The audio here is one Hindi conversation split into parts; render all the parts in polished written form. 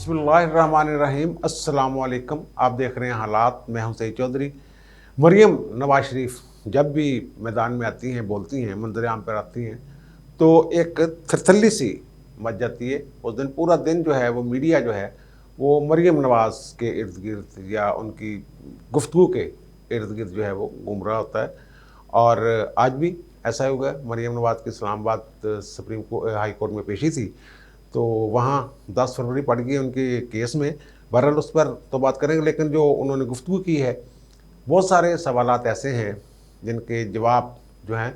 बिस्मिल्लाहिर्रहमानिर्रहीम। अस्सलाम वालेकुम। आप देख रहे हैं हालात। मैं हूं सईद चौधरी। मरियम नवाज शरीफ जब भी मैदान में आती हैं, बोलती हैं, मंजर आम पर आती हैं, तो एक थरथल्ली सी मच जाती है। उस दिन पूरा दिन जो है वो मीडिया जो है वो मरियम नवाज के इर्द गिर्द या उनकी गुफ्तगू के इर्द गिर्द जो है वो घूम रहा होता है। और आज भी ऐसा ही हुआ। मरियम नवाज की इस्लामाबाद सुप्रीम हाई कोर्ट में पेशी थी, तो वहाँ 10 फरवरी पड़ गई उनके केस में। बहरहाल उस पर तो बात करेंगे, लेकिन जो उन्होंने गुफ्तगू की है, बहुत सारे सवालात ऐसे हैं जिनके जवाब जो हैं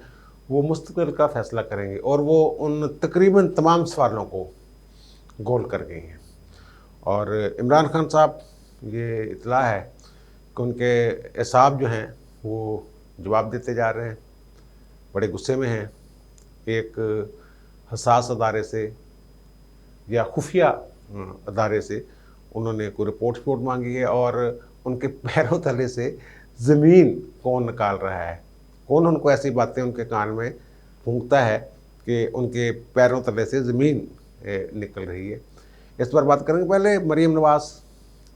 वो मुस्तकिल का फ़ैसला करेंगे, और वो उन तकरीबन तमाम सवालों को गोल कर गई हैं। और इमरान खान साहब, ये इतला है कि उनके एसाब जो हैं वो जवाब देते जा रहे हैं, बड़े गुस्से में हैं। एक हसास अदारे से या खुफिया अदारे से उन्होंने कोई रिपोर्ट मांगी है, और उनके पैरों तले से ज़मीन कौन निकाल रहा है, कौन उनको ऐसी बातें उनके कान में फूंकता है कि उनके पैरों तले से ज़मीन निकल रही है। इस पर बात करेंगे। पहले मरियम नवाज,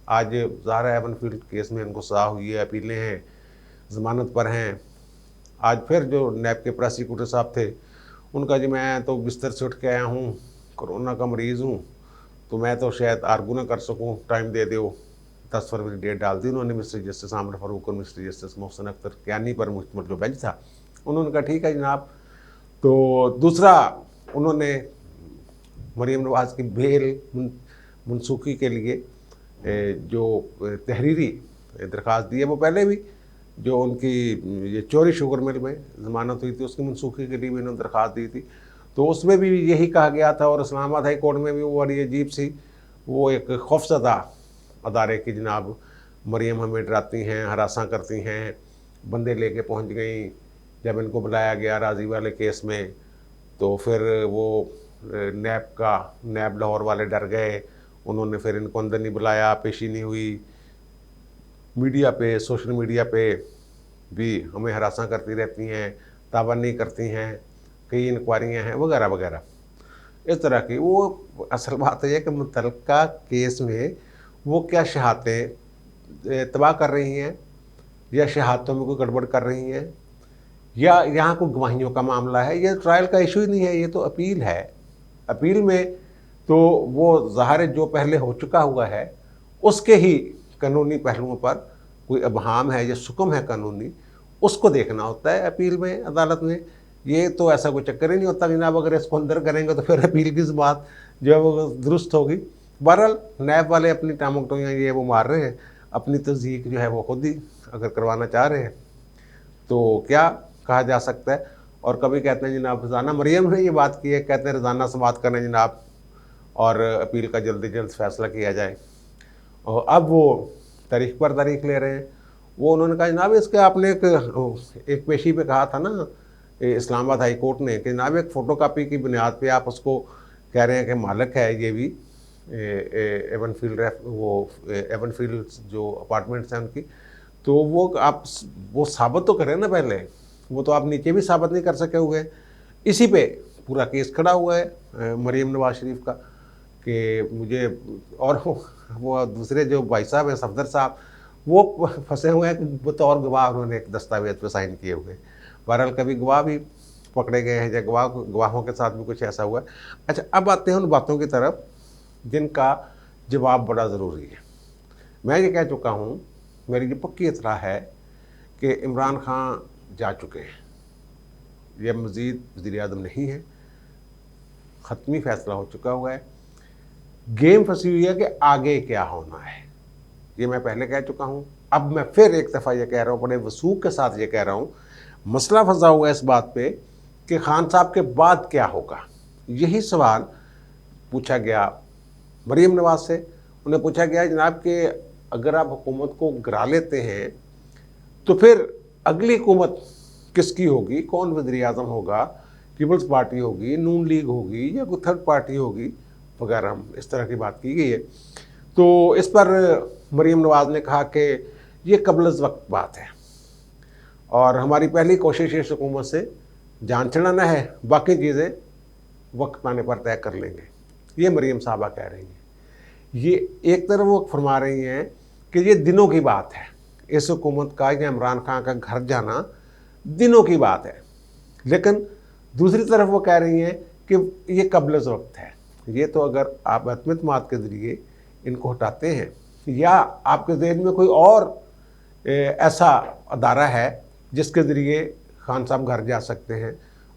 आज ज़ाहरा एवनफील्ड केस में उनको सज़ा हुई है, अपीलें हैं, ज़मानत पर हैं। आज फिर जो नैब के प्रोसिक्यूटर साहब थे, उनका जी मैं तो बिस्तर से उठ के आया हूँ, कोरोना का मरीज़ हूँ, तो मैं तो शायद आर्गू ना कर सकूँ, टाइम दे दो। 10 फरवरी डेट डाल दी उन्होंने मिस्टर जस्टिस आमिर फारूक और मिस्टर जस्टिस मोहसिन अख्तर कियानी पर मुश्तमिल जो बेंच था। उन्होंने कहा ठीक है जनाब। तो दूसरा, उन्होंने मरियम नवाज की बेल मनसूखी के लिए जो तहरीरी दरख्वास्त दी है, वो पहले भी जो उनकी ये चोरी शुगर मिल में ज़मानत हुई थी उसकी मनसूखी के लिए भी इन्होंने दरख्वास्त दी थी, तो उसमें भी यही कहा गया था। और इस्लामाबाद हाई कोर्ट में भी वो बड़ी अजीब सी, वो एक खौफजदा अदारे की जनाब मरियम हमें डराती हैं, हरासा करती हैं, बंदे लेके पहुंच गई। जब इनको बुलाया गया राजी वाले केस में, तो फिर वो नैब लाहौर वाले डर गए, उन्होंने फिर इनको अंदर नहीं बुलाया, पेशी नहीं हुई। मीडिया पे, सोशल मीडिया पे भी हमें हरासा करती रहती हैं, ताबा नहीं करती हैं, कई इंक्वायरियाँ हैं वगैरह वगैरह इस तरह की। वो असल बात है कि मुतल्लिका केस में वो क्या शहादतें तबाह कर रही हैं, या शहादतों में कोई गड़बड़ कर रही हैं, या यहाँ कोई गवाहियों का मामला है। ये ट्रायल का इशू ही नहीं है, ये तो अपील है। अपील में तो वो ज़ाहिर जो पहले हो चुका हुआ है उसके ही कानूनी पहलुओं पर कोई अबहाम है या सुकम है कानूनी, उसको देखना होता है अपील में, अदालत में। ये तो ऐसा कोई चक्कर ही नहीं होता जनाब अगर इसको अंदर करेंगे तो फिर अपील की बात जो है वो दुरुस्त होगी। बहरहाल नैब वाले अपनी टामोकटोइयाँ ये वो मार रहे हैं, अपनी तस्दीक जो है वो खुद ही अगर करवाना चाह रहे हैं तो क्या कहा जा सकता है। और कभी कहते हैं जनाब रज़ाना मरियम ने ये बात की है, कहते हैं रज़ाना से बात करें जनाब और अपील का जल्द जल्द फैसला किया जाए। और अब वो तारीख पर तारीख ले रहे हैं। वो उन्होंने कहा जनाब इसके आपने एक पेशी पे कहा था ना इस्लामाबाद हाई कोर्ट ने कि जनाब एक फ़ोटोकॉपी की बुनियाद पे आप उसको कह रहे हैं कि मालिक है ये भी एवनफील्ड जो अपार्टमेंट्स हैं उनकी, तो वो आप वो साबित तो करें ना पहले। वो तो आप नीचे भी साबित नहीं कर सके हुए। इसी पे पूरा केस खड़ा हुआ है मरियम नवाज शरीफ का कि मुझे, और वो दूसरे जो भाई साहब हैं सफदर साहब, वो फंसे हुए हैं कि बतौर गवाह उन्होंने एक दस्तावेज पे साइन किए हुए। बहरहाल कभी गवाह भी पकड़े गए हैं या गवाहों के साथ भी कुछ ऐसा हुआ है। अच्छा, अब आते हैं उन बातों की तरफ जिनका जवाब बड़ा ज़रूरी है। मैं ये कह चुका हूँ, मेरी ये पक्की इत्तला है कि इमरान खान जा चुके हैं, यह मज़ीद वज़ीर आज़म नहीं है, ख़त्मी फ़ैसला हो चुका हुआ है। गेम फंसी हुई है कि आगे क्या होना है। ये मैं पहले कह चुका हूँ, अब मैं फिर एक दफ़ा ये कह रहा हूँ, बड़े वसूख के साथ ये कह रहा हूँ। मसला फंसा हुआ है इस बात पे कि खान साहब के बाद क्या होगा। यही सवाल पूछा गया मरियम नवाज से। उन्हें पूछा गया जनाब कि अगर आप हुकूमत को गिरा लेते हैं तो फिर अगली हुकूमत किसकी होगी, कौन वज़ीर आज़म होगा, पीपल्स पार्टी होगी, नून लीग होगी, या कोई थर्ड पार्टी होगी वगैरह, इस तरह की बात की गई है। तो इस पर मरियम नवाज ने कहा कि ये कबल वक्त बात है और हमारी पहली कोशिश इस हुकूमत से जान छुड़ाना है, बाकी चीज़ें वक्त आने पर तय कर लेंगे। ये मरियम साहबा कह रही हैं। ये एक तरफ वो फरमा रही हैं कि ये दिनों की बात है, इस हुकूमत का या इमरान खान का घर जाना दिनों की बात है, लेकिन दूसरी तरफ वो कह रही हैं कि ये कबल वक्त है। ये तो अगर आप अतमत के ज़रिए इनको हटाते हैं या आपके जहन में कोई और ऐसा अदारा है जिसके ज़रिए खान साहब घर जा सकते हैं,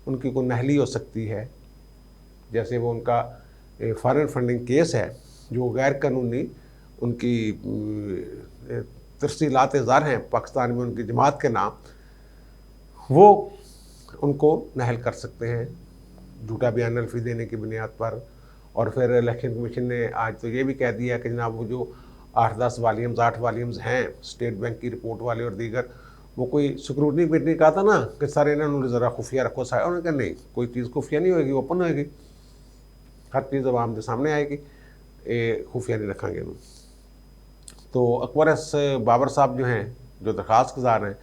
उनकी कोई नहली हो सकती है, जैसे वो उनका फॉरेन फंडिंग केस है जो गैर कानूनी उनकी तरसीलात ज़ार हैं पाकिस्तान में उनकी जमात के नाम, वो उनको नहल कर सकते हैं झूठा बयान अल्फी देने की बुनियाद पर। और फिर इलेक्शन कमीशन ने आज तो ये भी कह दिया कि जनाब वो जो 8-10 वॉल्यूम्स 8 वॉल्यूम्स हैं स्टेट बैंक की रिपोर्ट वाले और दीगर, वो कोई स्क्रूटनी पे नहीं कहा था ना कि सारे इन्होंने ज़रा खुफिया रखो सारे, उन्होंने कहा नहीं, कोई चीज़ खुफिया नहीं होगी, ओपन होगी, हर चीज़ आवाम के सामने आएगी, खुफिया नहीं रखेंगे उन्होंने। तो अकबर एस बाबर साहब जो हैं, जो दरख्वास्त गुजार हैं,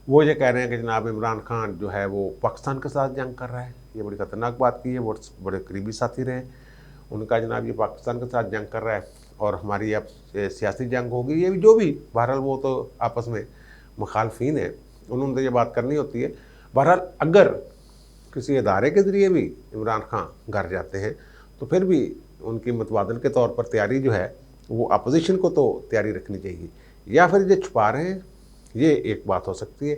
वो ये कह रहे हैं कि जनाब इमरान खान जो है वो पाकिस्तान के साथ जंग कर रहा है। ये बड़ी ख़तरनाक बात की है, वो बड़े करीबी साथी रहे, उनका जनाब ये पाकिस्तान के साथ जंग कर रहा है और हमारी अब सियासी जंग होगी, ये भी जो भी, बहरहाल वो तो आपस में मुखालफीन है, उन्होंने तो ये बात करनी होती है। बहरहाल अगर किसी अदारे के ज़रिए भी इमरान खान घर जाते हैं तो फिर भी उनकी मतबादल के तौर पर तैयारी जो है वो अपोजिशन को तो तैयारी रखनी चाहिए, या फिर ये छुपा रहे हैं, ये एक बात हो सकती है,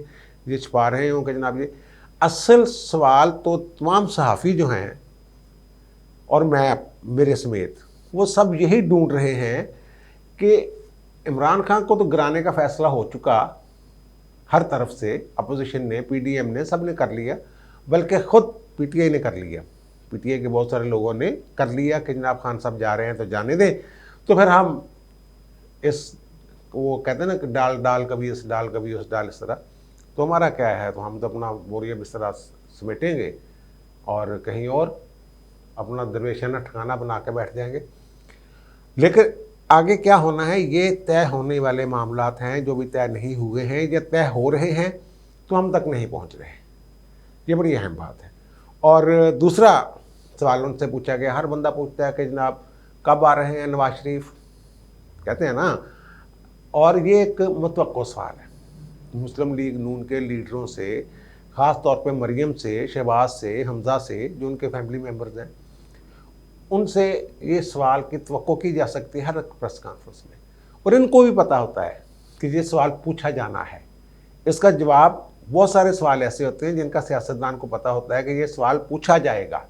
ये छुपा रहे हैं कि जनाब ये असल सवाल तो तमाम सहाफ़ी जो हैं और मैं मेरे समेत वो सब यही ढूंढ रहे हैं कि इमरान खान को तो गिराने का फ़ैसला हो चुका, हर तरफ से अपोजिशन ने, पीडीएम ने, सब ने कर लिया, बल्कि ख़ुद पीटीआई ने कर लिया, पीटीआई के बहुत सारे लोगों ने कर लिया कि जनाब खान साहब जा रहे हैं तो जाने दें, तो फिर हम इस, वो कहते हैं ना कि डाल डाल कभी इस डाल कभी उस डाल, इस तरह तो हमारा क्या है, तो हम तो अपना बोरिया बिस्तरा समेटेंगे और कहीं और अपना दरवेशाना ठिकाना बना के बैठ जाएंगे। लेकिन आगे क्या होना है ये तय होने वाले मामलात हैं, जो भी तय नहीं हुए हैं या तय हो रहे हैं तो हम तक नहीं पहुंच रहे, ये बड़ी अहम बात है। और दूसरा सवाल उनसे पूछा गया, हर बंदा पूछता है कि जनाब कब आ रहे हैं नवाज शरीफ, कहते हैं ना, और ये एक मुतवक्को सवाल है। मुस्लिम लीग नून के लीडरों से, ख़ास तौर पे मरियम से, शहबाज से, हमज़ा से, जो उनके फैमिली मेम्बर्स हैं, उनसे ये सवाल की तवक्को की जा सकती है हर प्रेस कॉन्फ्रेंस में, और इनको भी पता होता है कि ये सवाल पूछा जाना है, इसका जवाब, बहुत सारे सवाल ऐसे होते हैं जिनका सियासतदान को पता होता है कि ये सवाल पूछा जाएगा,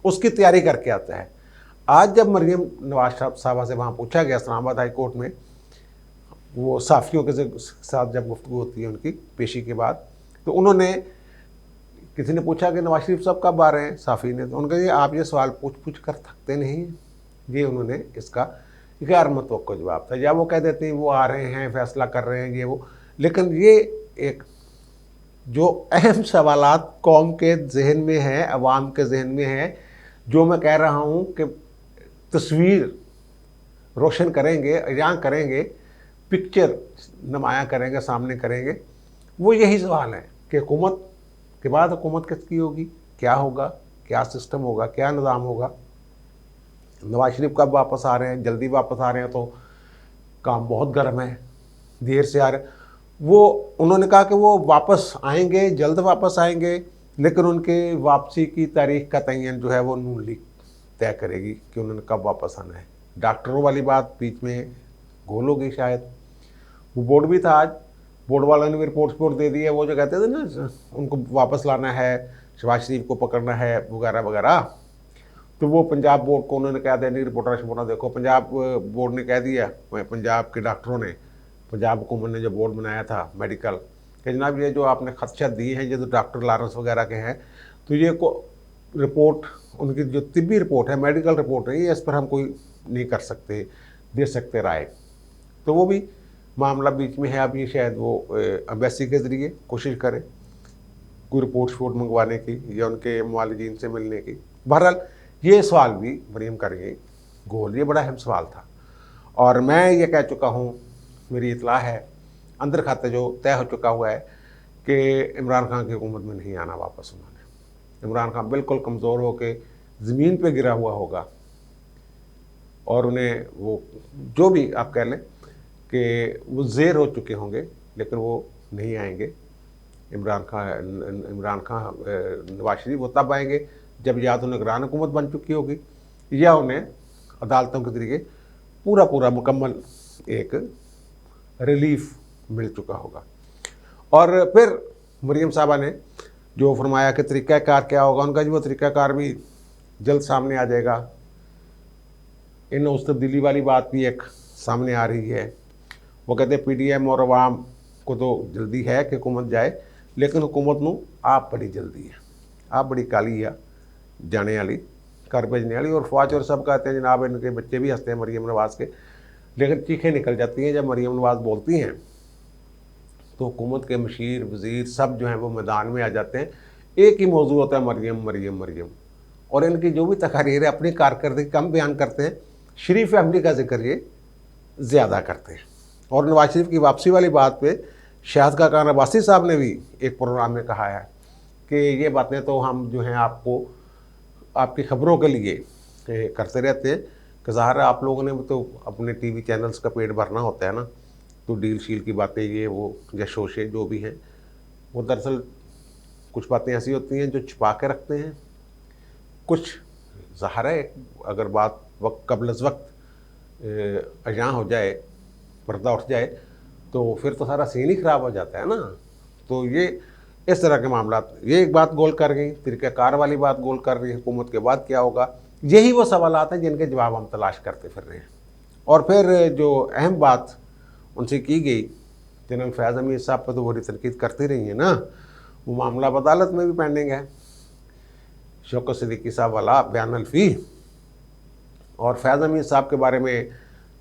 उसकी तैयारी करके आता है। आज जब मरियम नवाज साहबा से वहाँ पूछा गया इस्लामाबाद हाई कोर्ट में, वो साफ़ियों के साथ जब गुफ्तगू होती है उनकी पेशी के बाद, तो उन्होंने, किसी ने पूछा कि नवाज शरीफ साहब कब आ रहे हैं, साफ़ी ने, तो उनका ये आप ये सवाल पूछ कर थकते नहीं, ये उन्होंने इसका गैर मुतवक्को जवाब था। या वो कह देते हैं वो आ रहे हैं, फैसला कर रहे हैं, ये वो, लेकिन ये एक जो अहम सवालात कौम के जहन में है, अवाम के जहन में है, जो मैं कह रहा हूँ कि तस्वीर रोशन करेंगे, अयां करेंगे, पिक्चर नुमायाँ करेंगे, सामने करेंगे, वो यही सवाल है कि हुकूमत के बाद हुकूमत किसकी होगी, क्या होगा, क्या सिस्टम होगा, क्या निज़ाम होगा, नवाज शरीफ कब वापस आ रहे हैं, जल्दी वापस आ रहे हैं तो काम बहुत गर्म है, देर से आ रहे, वो उन्होंने कहा कि वो वापस आएंगे, जल्द वापस आएंगे, लेकिन उनके वापसी की तारीख का तयन जो है वो नून लीग तय करेगी कि उन्होंने कब वापस आना है। डॉक्टरों वाली बात बीच में गोल हो गई शायद, वो बोर्ड भी था आज, बोर्ड वालों ने भी रिपोर्ट दे दी है, वो जो कहते थे ना उनको वापस लाना है, शहबाज शरीफ को पकड़ना है वगैरह वगैरह, तो वो पंजाब बोर्ड को उन्होंने कह दिया, नहीं रिपोर्टर देखो, पंजाब बोर्ड ने कह दिया, पंजाब के डॉक्टरों ने, पंजाब हुकूमत ने जो बोर्ड बनाया था मेडिकल, कि जनाब ये जो आपने खदशा दिए हैं, ये जो डॉक्टर लारेंस वगैरह के हैं, तो ये को रिपोर्ट, उनकी जो तिब्बी रिपोर्ट है, मेडिकल रिपोर्ट है, ये इस पर हम कोई नहीं कर सकते, दे सकते राय, तो वो भी मामला बीच में है। अब ये शायद वो एम्बेसी के ज़रिए कोशिश करें कोई रिपोर्ट मंगवाने की या उनके मुआलिजीन से मिलने की। बहरहाल ये सवाल भी मरीम कर गई गोल, ये बड़ा अहम सवाल था, और मैं ये कह चुका हूँ, मेरी इतला है अंदर खाते जो तय हो चुका हुआ है कि इमरान खान की हुकूमत में नहीं आना वापस उन्होंने। इमरान खान बिल्कुल कमज़ोर होकर ज़मीन पे गिरा हुआ होगा, और उन्हें वो जो भी आप कह लें कि वो ज़ेर हो चुके होंगे, लेकिन वो नहीं आएंगे। इमरान खान नवाज शरीफ वो तब आएंगे जब या तो निगरान हुकूमत बन चुकी होगी या उन्हें अदालतों के जरिए पूरा पूरा मुकम्मल एक रिलीफ मिल चुका होगा। और फिर मरीम साहबा ने जो फरमाया कि तरीक़ाकार क्या होगा, उनका जो वो तरीक़ाकार भी जल्द सामने आ जाएगा। इन उस तब्दीली वाली बात भी एक सामने आ रही है। वो कहते हैं PDM और अवाम को तो जल्दी है कि हुकूमत जाए, लेकिन हुकूमत नूं आप बड़ी जल्दी है, आप बड़ी काली आ जाने वाली, घर भेजने वाली। और फौज और सब कहते हैं जनाब, इनके बच्चे भी हंसते हैं मरीम नवाज़ के, लेकिन चीखें निकल जाती हैं जब मरीम नवाज़ बोलती हैं तो हुकूमत के मशीर वज़ीर सब जो हैं वो मैदान में आ जाते हैं। एक ही मौजू होता है, मरीम मरीम मरीम। और इनकी जो भी तकारीर है अपनी कारकर्दगी कम बयान करते हैं, शरीफ फैमिली का जिक्र ये ज़्यादा करते हैं। और नवाज शरीफ की वापसी वाली बात पे शाहिद खान अब्बासी साहब ने भी एक प्रोग्राम में कहा है कि ये बातें तो हम जो हैं आपको आपकी ख़बरों के लिए करते रहते हैं कि ज़ाहिर है आप लोगों ने तो अपने TV चैनल्स का पेट भरना होता है ना, तो डील शील की बातें ये वो या शोशे जो भी हैं, वो दरअसल कुछ बातें ऐसी होती हैं जो छुपा के रखते हैं। कुछ ज़ाहिर है अगर बात वक्त कबल वक्त अजां हो जाए, पर्दा उठ जाए, तो फिर तो सारा सीन ही ख़राब हो जाता है ना। तो ये इस तरह के मामला, ये एक बात गोल कर गई, तरीक़ाकार वाली बात गोल कर रही है, हुकूमत के बाद क्या होगा। यही वो सवालात हैं जिनके जवाब हम तलाश करते फिर रहे हैं। और फिर जो अहम बात उनसे की गई, जनरल फैज़ अमीर साहब पर तो बड़ी तनकीद करती रही है ना, वो मामला अदालत में भी पेंडिंग है। शौकत सिद्दीकी साहब वाला बयान अल्फी और फैज़ अमीर साहब के बारे में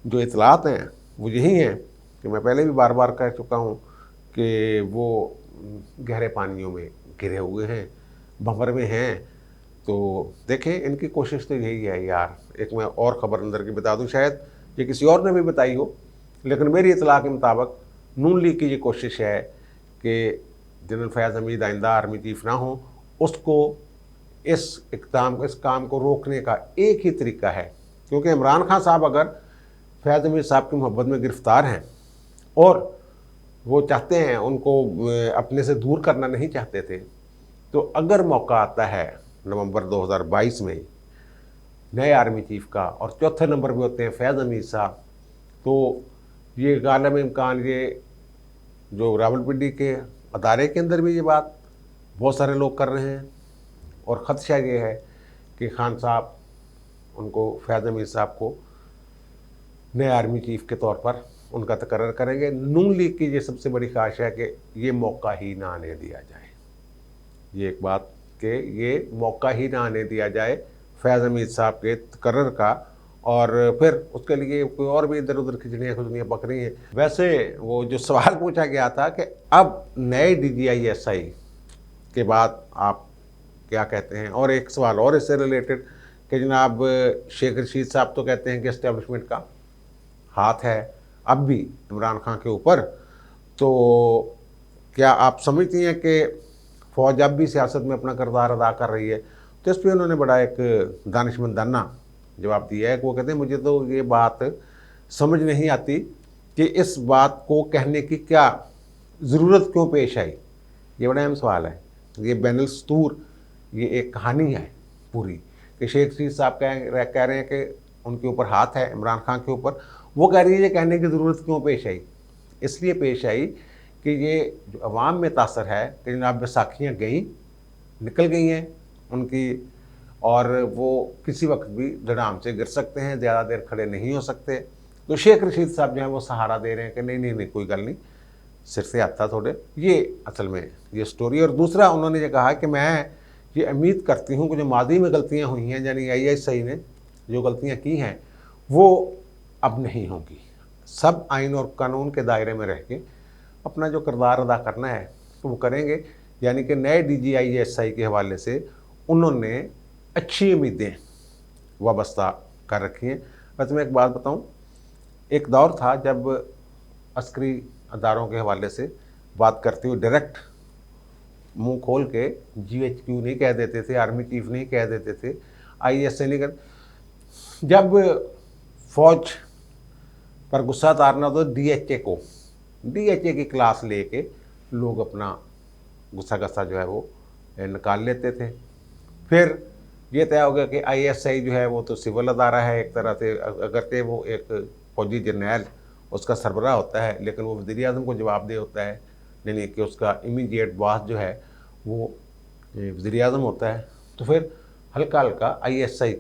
जो इतलात हैं वो यही हैं कि मैं पहले भी बार बार कह चुका हूँ कि वो गहरे पानियों में घिरे हुए हैं, भंवर में हैं। तो देखें, इनकी कोशिश तो यही है यार। एक मैं और ख़बर अंदर की बता दूँ, शायद ये किसी और ने भी बताई हो, लेकिन मेरी इतला के मुताबिक नून लीग की ये कोशिश है कि जनरल फैज़ हमीद आइंदा आर्मी चीफ ना हो। उसको इस काम को रोकने का एक ही तरीका है, क्योंकि इमरान खान साहब अगर फैज़ हमीद साहब की मोहब्बत में गिरफ़्तार हैं और वो चाहते हैं, उनको अपने से दूर करना नहीं चाहते थे, तो अगर मौका आता है नवंबर 2022 में नए आर्मी चीफ का और चौथे नंबर पे होते हैं फैज़ हमीद साहब, तो ये गालिब इम्कान, ये जो रावलपिंडी के अदारे के अंदर भी ये बात बहुत सारे लोग कर रहे हैं। और ख़दशा ये है कि खान साहब उनको फैज़ हमीद साहब को नए आर्मी चीफ के तौर पर उनका तकर्रर करेंगे। नून लीग की ये सबसे बड़ी ख्वाहिश है कि ये मौका ही ना आने दिया जाए। ये एक बात कि ये मौका ही ना आने दिया जाए फैज़ हमीद साहब के तकर्रर का, और फिर उसके लिए कोई और भी इधर उधर खिचड़ियाँ खुजड़ियाँ पक रही हैं। वैसे वो जो सवाल पूछा गया था कि अब नए DGI-SI के बाद आप क्या कहते हैं, और एक सवाल और इससे रिलेटेड कि जनाब शेख रशीद साहब तो कहते हैं कि इस्टेब्लिशमेंट का हाथ है अब भी इमरान खान के ऊपर, तो क्या आप समझती हैं कि फ़ौज अब भी सियासत में अपना किरदार अदा कर रही है? तो इस पर उन्होंने बड़ा एक दानिशमंदाना जवाब दिया है कि वो कहते हैं मुझे तो ये बात समझ नहीं आती कि इस बात को कहने की क्या ज़रूरत क्यों पेश आई। ये बड़ा अहम सवाल है। ये बैनुल सतूर ये एक कहानी है पूरी कि शेख रशीद साहब कह रहे हैं कि उनके ऊपर हाथ है इमरान खान के ऊपर। वो कह रही है ये कहने की ज़रूरत क्यों पेश आई। इसलिए पेश आई कि ये जो अवाम में तासर है कि जनाब बैसाखियाँ निकल गई हैं उनकी, और वो किसी वक्त भी धड़ाम से गिर सकते हैं, ज़्यादा देर खड़े नहीं हो सकते। तो शेख रशीद साहब जो हैं वो सहारा दे रहे हैं कि नहीं कोई गल नहीं, सिर से आता थोड़े। ये असल में ये स्टोरी। और दूसरा उन्होंने ये कहा कि मैं ये उम्मीद करती हूँ कि जो माजी में गलतियाँ हुई हैं, यानी ISI ने जो गलतियाँ की हैं वो अब नहीं होंगी। सब आइन और कानून के दायरे में रह के अपना जो किरदार अदा करना है तो वो करेंगे। यानी कि नए DGI-SI के हवाले से उन्होंने अच्छी उम्मीदें वाबस्ता कर रखी हैं। वैसे मैं एक बात बताऊं, एक दौर था जब अस्करी अदारों के हवाले से बात करते हुए डायरेक्ट मुंह खोल के GHQ नहीं कह देते थे, आर्मी चीफ नहीं कह देते थे, ISI नहीं कर। जब फौज पर गुस्सा उतारना तो डीएचए को, डीएचए की क्लास लेके लोग अपना गुस्सा गस्सा जो है वो निकाल लेते थे। फिर ये तय हो गया कि आईएसआई जो है वो तो सिविल अदारा है एक तरह से, अगर के वो एक फौजी जर्नैल उसका सरबराह होता है, लेकिन वो वज़ीर आज़म को जवाबदेह होता है, यानी कि उसका इमीडिएट बॉस जो है वो वज़ीर आज़म होता है। तो फिर हल्का हल्का आईएसआई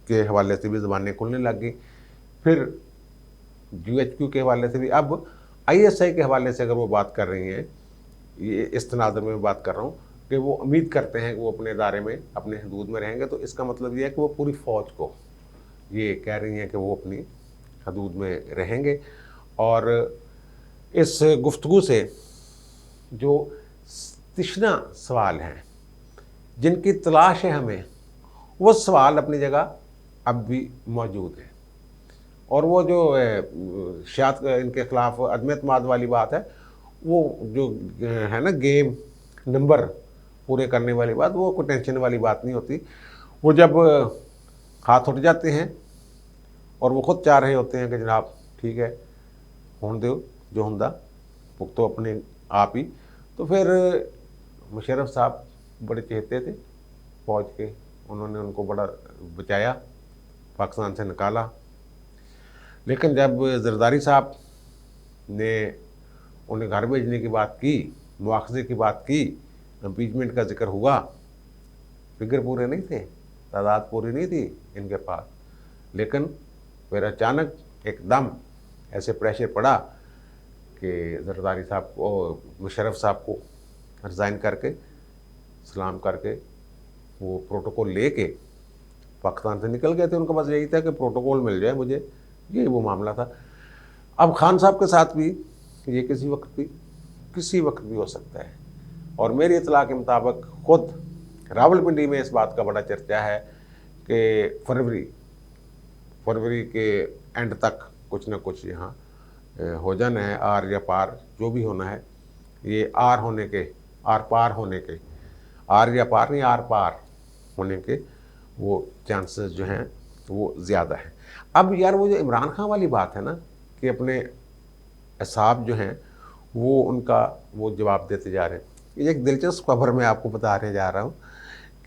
के हवाले से भी ज़बानें खुलने लग गई, फिर यूएचक्यू के हवाले से भी। अब आईएसआई के हवाले से अगर वो बात कर रही हैं, ये इस तनाज़ुर में बात कर रहा हूँ कि वो उम्मीद करते हैं कि वो अपने इदारे में अपने हदूद में रहेंगे, तो इसका मतलब ये है कि वो पूरी फ़ौज को ये कह रही हैं कि वो अपनी हदूद में रहेंगे। और इस गुफ्तगू से जो तिश्ना सवाल हैं जिनकी तलाश है हमें, वो सवाल अपनी जगह अब भी मौजूद है। और वो जो शायद इनके ख़िलाफ़ अदम एतमाद वाली बात है, वो जो है ना गेम नंबर पूरे करने वाली बात, वो कोई टेंशन वाली बात नहीं होती। वो जब हाथ उठ जाते हैं और वो ख़ुद चाह रहे होते हैं कि जनाब ठीक है होने दो जो हुंदा भुगतो अपने आप ही, तो फिर मुशर्रफ साहब बड़े चहेते थे फौज के, उन्होंने उनको बड़ा बचाया, पाकिस्तान से निकाला। लेकिन जब जरदारी साहब ने उन्हें घर भेजने की बात की, मुआवजे की बात की, इम्पीचमेंट का जिक्र हुआ, फिगर पूरे नहीं थे, तादाद पूरी नहीं थी इनके पास, लेकिन फिर अचानक एकदम ऐसे प्रेशर पड़ा कि जरदारी साहब को, मुशर्रफ साहब को रिज़ाइन करके सलाम करके वो प्रोटोकॉल लेके पाकिस्तान से निकल गए थे। उनका बस यही था कि प्रोटोकॉल मिल जाए मुझे, यही वो मामला था। अब खान साहब के साथ भी ये किसी वक्त भी हो सकता है। और मेरी इतला के मुताबिक ख़ुद रावलपिंडी में इस बात का बड़ा चर्चा है कि फरवरी के एंड तक कुछ ना कुछ यहाँ हो जाना है, आर या पार जो भी होना है, ये आर पार होने के, आर या पार नहीं आर पार होने के वो चांसेस जो हैं वो ज़्यादा है। अब यार वो जो इमरान खान वाली बात है ना कि अपने असाब जो हैं वो उनका वो जवाब देते जा रहे हैं, ये एक दिलचस्प खबर मैं आपको बताने जा रहा हूँ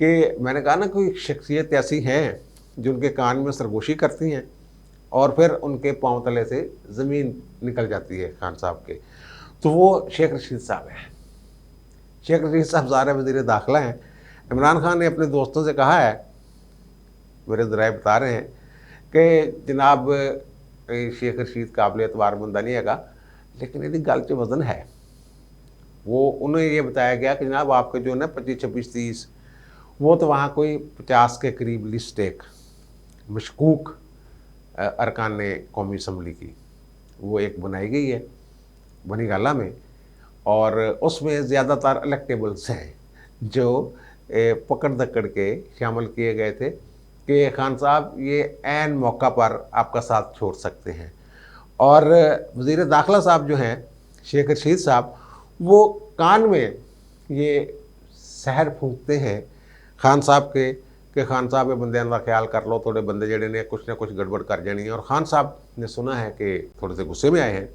कि मैंने कहा ना कोई शख्सियत ऐसी हैं जो उनके कान में सरगोशी करती हैं और फिर उनके पाँव तले से ज़मीन निकल जाती है खान साहब के, तो वो शेख रशीद साहब हैं। शेख रशीद साहब ज़ाहिर वज़ीर दाखिला हैं। इमरान खान ने अपने दोस्तों से कहा है, मेरे ज़राए बता रहे हैं कि जनाब शेख रशीद काबिल एतबार बंदा नहीं है, लेकिन यदि गल च वज़न है, वो उन्हें ये बताया गया कि जनाब आपके जो ना 25, 26, 30 वो तो वहाँ कोई 50 के करीब लिस्ट एक मशकूक अरकान कौमी असम्बली की वो एक बनाई गई है बनीगाला में, और उसमें ज़्यादातर इलेक्टेबल्स हैं जो पकड़ दकड़ के शामिल किए गए थे कि खान साहब ये ऐन मौका पर आपका साथ छोड़ सकते हैं। और वज़ीर दाखिला साहब जो हैं शेख रशीद साहब, वो कान में ये सहर फूंकते हैं खान साहब के कि खान साहब ये बंदे का ख्याल कर लो, थोड़े बंदे जड़े ने कुछ ना कुछ गड़बड़ कर जानी है। और खान साहब ने सुना है कि थोड़े से गुस्से में आए हैं,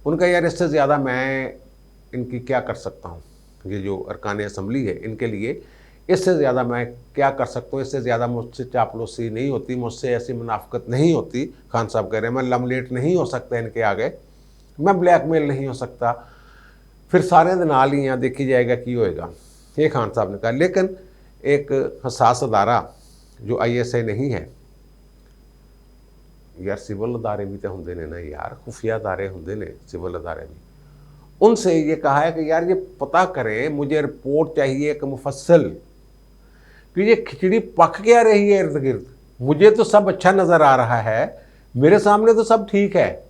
उनका यार इससे ज़्यादा मैं इनकी क्या कर सकता हूँ, ये जो अरकान असम्बली है इनके लिए इससे ज़्यादा मैं क्या कर सकता हूँ, इससे ज़्यादा मुझसे चापलूसी नहीं होती, मुझसे ऐसी मुनाफिकत नहीं होती। खान साहब कह रहे हैं मैं लमलेट नहीं हो सकता इनके आगे, मैं ब्लैकमेल नहीं हो सकता, फिर सारे दिन नाल ही यहाँ देखी जाएगा की होएगा, ये खान साहब ने कहा। लेकिन एक हसास अदारा जो आईएसआई नहीं है, यार सिविल अदारे भी तो होंगे ने ना यार, खुफिया अदारे होंगे ने सिविल अदारे भी, उनसे ये कहा है कि यार ये पता करें, मुझे रिपोर्ट चाहिए एक मुफस्सल कि ये खिचड़ी पक क्या रही है इर्द गिर्द। मुझे तो सब अच्छा नज़र आ रहा है, मेरे सामने तो सब ठीक है,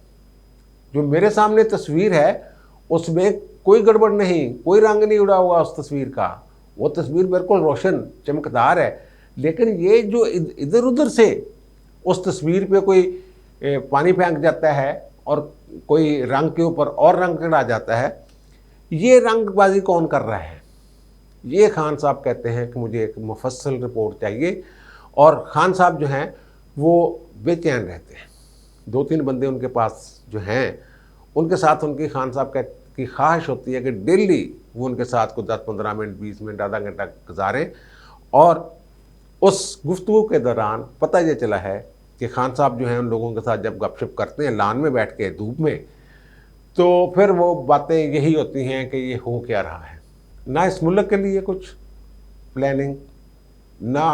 जो मेरे सामने तस्वीर है उसमें कोई गड़बड़ नहीं, कोई रंग नहीं उड़ा हुआ उस तस्वीर का, वो तस्वीर बिल्कुल रोशन चमकदार है। लेकिन ये जो इधर उधर से उस तस्वीर पे कोई पानी फेंक जाता है और कोई रंग के ऊपर और रंग चढ़ा जाता है, ये रंगबाजी कौन कर रहा है? ये खान साहब कहते हैं कि मुझे एक मुफस्सल रिपोर्ट चाहिए। और खान साहब जो हैं वो बेचैन रहते हैं। 2-3 बंदे उनके पास जो हैं, उनके साथ उनकी खान साहब की ख्वाहिश होती है कि डेली वो उनके साथ को 10-15 मिनट, 20 मिनट, आधा घंटा गुजारें। और उस गुफ्तगू के दौरान पता ये चला है कि खान साहब जो हैं उन लोगों के साथ जब गपशप करते हैं लान में बैठ के धूप में, तो फिर वो बातें यही होती हैं कि ये हो क्या रहा है। ना इस मुल्क के लिए कुछ प्लानिंग, ना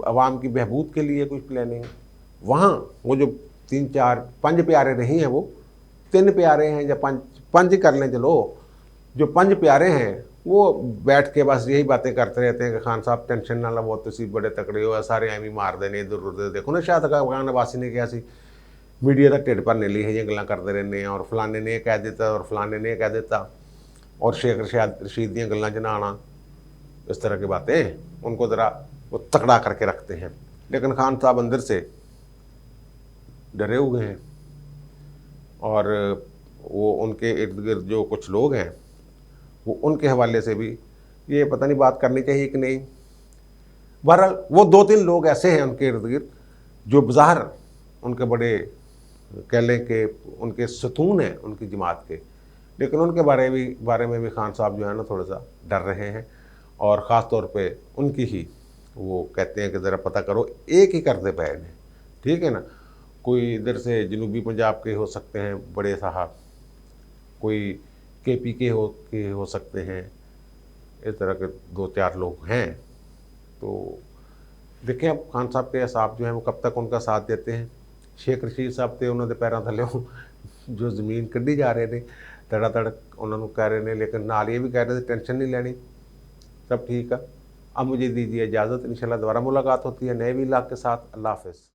अवाम की बहबूद के लिए कुछ प्लानिंग। वहाँ वो जो 3-4-5 प्यारे नहीं हैं, वो 3 प्यारे हैं या 5 ही कर लें चलो। जो 5 प्यारे हैं वो बैठ के बस यही बातें करते रहते हैं कि खान साहब टेंशन ना लो, तुसी बड़े तकड़े हो, सारे एवं मार देने इधर उधर। देखो ना शायद अफगान नवासी ने क्या सी मीडिया का ढिड भरने लिए ये गल्लां करते रहने हैं, और फलाने ने कह देता और फलाने ने कह देता, और शेख रशीद दी गल्लां च ना आना। इस तरह की बातें उनको ज़रा वो तकड़ा करके रखते हैं। लेकिन खान साहब अंदर से डरे हुए हैं, और वो उनके इर्द गिर्द जो कुछ लोग हैं वो उनके हवाले से भी ये पता नहीं बात करनी चाहिए कि नहीं। बहरहाल वो 2-3 लोग ऐसे हैं उनके इर्द गिर्द जो बज़ाहिर उनके बड़े कह लें कि उनके सतून हैं उनकी जमात के, लेकिन उनके बारे में भी खान साहब जो है ना थोड़ा सा डर रहे हैं। और ख़ास तौर पे उनकी ही वो कहते हैं कि ज़रा पता करो, एक ही करते पे हैं, ठीक है ना। कोई इधर से जनूबी पंजाब के हो सकते हैं बड़े साहब, कोई केपी के हो सकते हैं, इस तरह के 2-4 लोग हैं। तो देखें अब खान साहब के साहब जो हैं वो कब तक उनका साथ देते हैं। शेख रशीद साहब थे, उन्होंने पैरों थल्ले जो ज़मीन कढ़ी जा रहे थे, धड़ाधड़ उन्होंने कह रहे हैं, लेकिन नाल ये भी कह रहे थे टेंशन नहीं लेनी, सब ठीक है। अब मुझे दीजिए इजाज़त, इंशाल्लाह दोबारा मुलाकात होती है नए व्लॉग के साथ। अल्लाह हाफ़िज़।